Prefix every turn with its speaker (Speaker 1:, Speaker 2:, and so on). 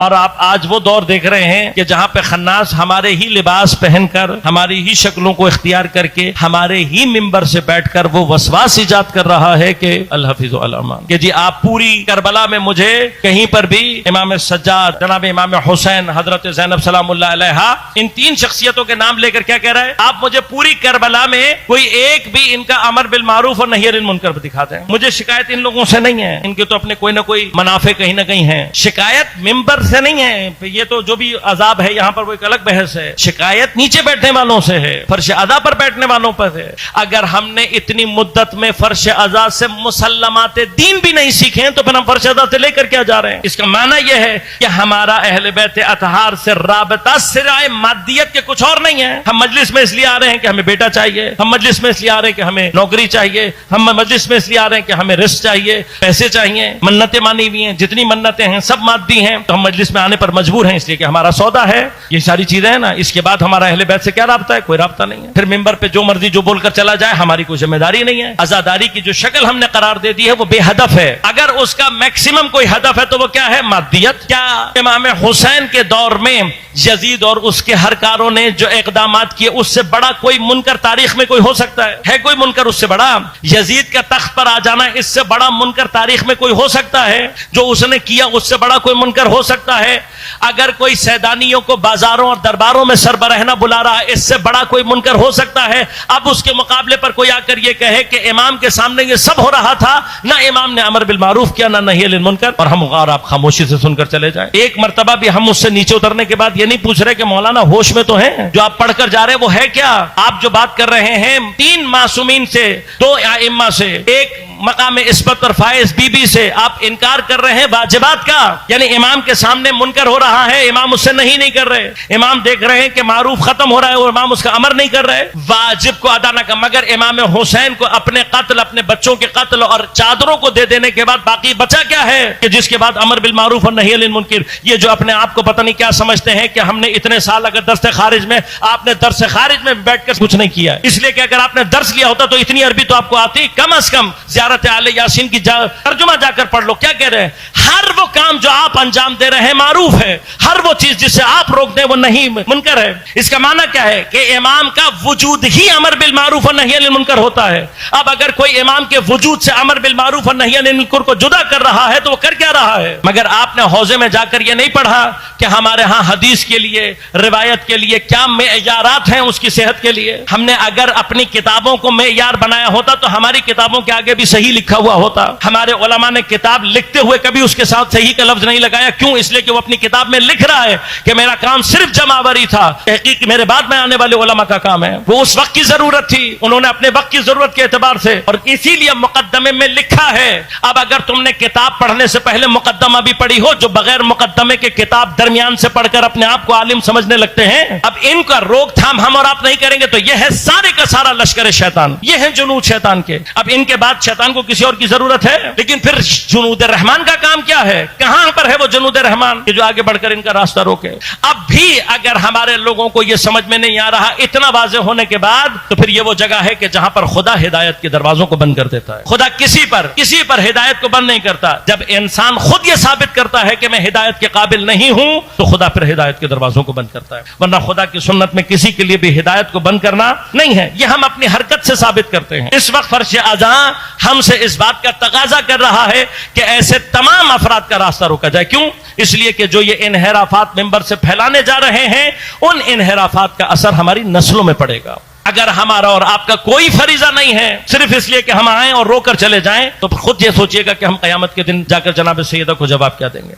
Speaker 1: اور آپ آج وہ دور دیکھ رہے ہیں کہ جہاں پہ خناس ہمارے ہی لباس پہن کر، ہماری ہی شکلوں کو اختیار کر کے، ہمارے ہی ممبر سے بیٹھ کر وہ وسواس ایجاد کر رہا ہے کہ الحفیظ والامان، کہ جی آپ پوری کربلا میں مجھے کہیں پر بھی امام سجاد، جناب امام حسین، حضرت زینب سلام اللہ علیہا، ان تین شخصیتوں کے نام لے کر کیا کہہ رہا ہے؟ آپ مجھے پوری کربلا میں کوئی ایک بھی ان کا امر بالمعروف اور نہی عن المنکر دکھا دیں، مجھے شکایت ان لوگوں سے نہیں ہے، ان کے تو اپنے کوئی نہ کوئی منافع کہیں نہ کہیں ہیں، شکایت ممبر سے نہیں ہے، یہ تو جو بھی عذاب ہے یہاں پر وہ ایک الگ بحث ہے، شکایت نیچے بیٹھنے والوں سے ہے، فرش اعضاء پر بیٹھنے والوں پر ہے۔ اگر ہم نے اتنی مدت میں فرش اعضاء سے مسلمات دین بھی نہیں سیکھے ہیں تو پھر ہم فرش اعضاء سے لے کر کیا جا رہے ہیں؟ اس کا معنی یہ ہے کہ ہمارا اہل بیت اطہار سے رابطہ سرائے مادیت کے کچھ اور نہیں ہے۔ ہم مجلس میں اس لیے آ رہے ہیں کہ ہمیں بیٹا چاہیے، ہم مجلس میں اس لیے آ رہے ہیں کہ ہمیں نوکری چاہیے، ہم مجلس میں اس لیے آ رہے ہیں کہ ہمیں رزق چاہیے، پیسے چاہیے، منتیں مانی ہوئی ہیں، جتنی منتیں ہیں سب مادی ہیں، تو ہم مجلس میں آنے پر مجبور ہیں اس لیے کہ ہمارا سودا ہے، یہ ساری چیزیں ہیں نا۔ اس کے بعد ہمارا اہل بیت سے کیا رابطہ ہے؟ کوئی رابطہ نہیں ہے۔ پھر ممبر پہ جو مرضی جو بول کر چلا جائے، ہماری کوئی ذمہ داری نہیں ہے۔ عزاداری کی جو شکل ہم نے قرار دے دی ہے وہ بے ہدف ہے، اگر اس کا میکسیمم کوئی ہدف ہے تو وہ کیا ہے؟ مادیت۔ کیا امام حسین کے دور میں یزید اور اس کے ہرکاروں نے جو اقدامات کیے اس سے بڑا کوئی منکر تاریخ میں کوئی ہو سکتا ہے؟ ہے کوئی منکر اس سے بڑا؟ یزید کا تخت پر آ جانا اس سے بڑا منکر تاریخ میں کوئی ہو سکتا ہے؟ جو اس نے کیا اس سے بڑا کوئی منکر ہو سکتا ہے؟ اگر کوئی سیدانیوں کو بازاروں اور درباروں میں سربراہ نہ بلا رہا ہے اس سے بڑا کوئی منکر ہو سکتا ہے؟ اب اس کے مقابلے پر کوئی آ کر یہ کہے کہ امام کے سامنے یہ سب ہو رہا تھا، نہ امام نے امر بالمعروف کیا، نہ نہی عن المنکر، اور ہم اور آپ خاموشی سے سن کر چلے جائیں۔ ایک مرتبہ بھی ہم اس سے نیچے اترنے کے بعد یہ نہیں پوچھ رہے کہ مولانا ہوش میں تو ہیں؟ جو آپ پڑھ کر جا رہے ہیں وہ ہے کیا؟ آپ جو بات کر رہے ہیں تین معصومین سے، دو ائمہ سے، ایک مقام عصمت اور فائز بی بی سے آپ انکار کر رہے ہیں واجبات کا، یعنی امام کے سامنے منکر ہو رہا ہے، امام اس سے نہیں کر رہے، امام دیکھ رہے ہیں کہ معروف ختم ہو رہا ہے اور امام اس کا امر نہیں کر رہے، واجب کو ادا نہ کر، مگر امام حسین کو اپنے قتل، اپنے بچوں کے قتل اور چادروں کو دے دینے کے بعد باقی بچا کیا ہے کہ جس کے بعد امر بالمعروف اور نہی عن المنکر؟ یہ جو اپنے آپ کو پتہ نہیں کیا سمجھتے ہیں کہ ہم نے اتنے سال اگر درس خارج میں، آپ نے درس خارج میں بیٹھ کر کچھ نہیں کیا ہے، اس لیے کہ اگر آپ نے درس لیا ہوتا تو اتنی عربی تو آپ کو آتی، کم از کم زیارت آل یاسین کی ترجمہ جا کر پڑھ لو۔ کیا کہہ رہے ہیں؟ ہر وہ کام جو آپ انجام دے رہے ہیں معروف ہے، ہر وہ چیز جس سے آپ روک دیں وہ نہیں منکر ہے۔ اس کا معنی کیا ہے کہ امام کا وجود ہی امر بالمعروف اور نہی عن المنکر ہوتا ہے۔ اب اگر کوئی امام کے وجود سے امر بالمعروف اور نہی عن المنکر کو جدا کر رہا ہے تو وہ کر کیا رہا ہے؟ مگر آپ نے حوضے میں جا کر یہ نہیں پڑھا کہ ہمارے ہاں حدیث کے لیے، روایت کے لیے کیا معیارات ہیں اس کی صحت کے لیے۔ ہم نے اگر اپنی کتابوں کو معیار بنایا ہوتا تو ہماری کتابوں کے آگے بھی صحیح لکھا ہوا ہوتا۔ ہمارے علماء نے کتاب لکھتے ہوئے کبھی اس کے ساتھ صحیح کا لفظ نہیں لگایا، کیوں؟ اس لیے کہ وہ اپنی کتاب میں لکھ رہا ہے کہ میرا کام صرف جمعوری تھا، تحقیق میرے بعد میں آنے والے علماء کا کام ہے۔ وہ اس وقت کی ضرورت تھی، انہوں نے اپنے وقت کی ضرورت کے اعتبار سے، اور اسی لیے مقدمے میں لکھا ہے۔ اب اگر تم نے کتاب پڑھنے سے پہلے مقدمہ بھی پڑھی ہو، جو بغیر مقدمے کے کتاب درمیان سے پڑھ کر اپنے آپ کو عالم سمجھنے لگتے ہیں، اب ان کا روک تھام ہم اور آپ نہیں کریں گے تو یہ ہے سارے کا سارا لشکر شیطان، یہ ہے جنود شیطان کے۔ اب ان کے بعد شیطان کو کسی اور کی ضرورت ہے؟ لیکن پھر جنود رحمان کا کام کیا ہے؟ کہاں پر ہے وہ جنود رحمان کہ جو آگے بڑھ کر ان کا راستہ روکے؟ اب بھی اگر ہمارے لوگوں کو یہ سمجھ میں نہیں آ رہا اتنا واضح ہونے کے بعد، تو پھر یہ وہ جگہ ہے کہ جہاں پر خدا ہدایت کے دروازوں کو بند کر دیتا ہے۔ خدا کسی پر ہدایت کو بند نہیں کرتا۔ جب انسان خود یہ ثابت کرتا ہے کہ میں ہدایت کے قابل نہیں ہوں تو خدا پھر ہدایت کے دروازوں کو بند کرتا ہے، ورنہ خدا کی سنت میں کسی کے لیے بھی ہدایت کو بند کرنا نہیں ہے، یہ ہم اپنی حرکت سے ثابت کرتے ہیں۔ اس وقت فرش اعضاء ہم سے اس بات کا تقاضا کر رہا ہے کہ ایسے تمام افراد کا راستہ روکا جائے۔ کیوں؟ اس لیے کہ جو یہ انحرافات ممبر سے پھیلانے جا رہے ہیں ان انحرافات کا اثر ہماری نسلوں میں پڑے گا۔ اگر ہمارا اور آپ کا کوئی فریضہ نہیں ہے صرف اس لیے کہ ہم آئیں اور رو کر چلے جائیں، تو خود یہ سوچئے گا کہ ہم قیامت کے دن جا کر جناب سیدہ کو جواب کیا دیں گے۔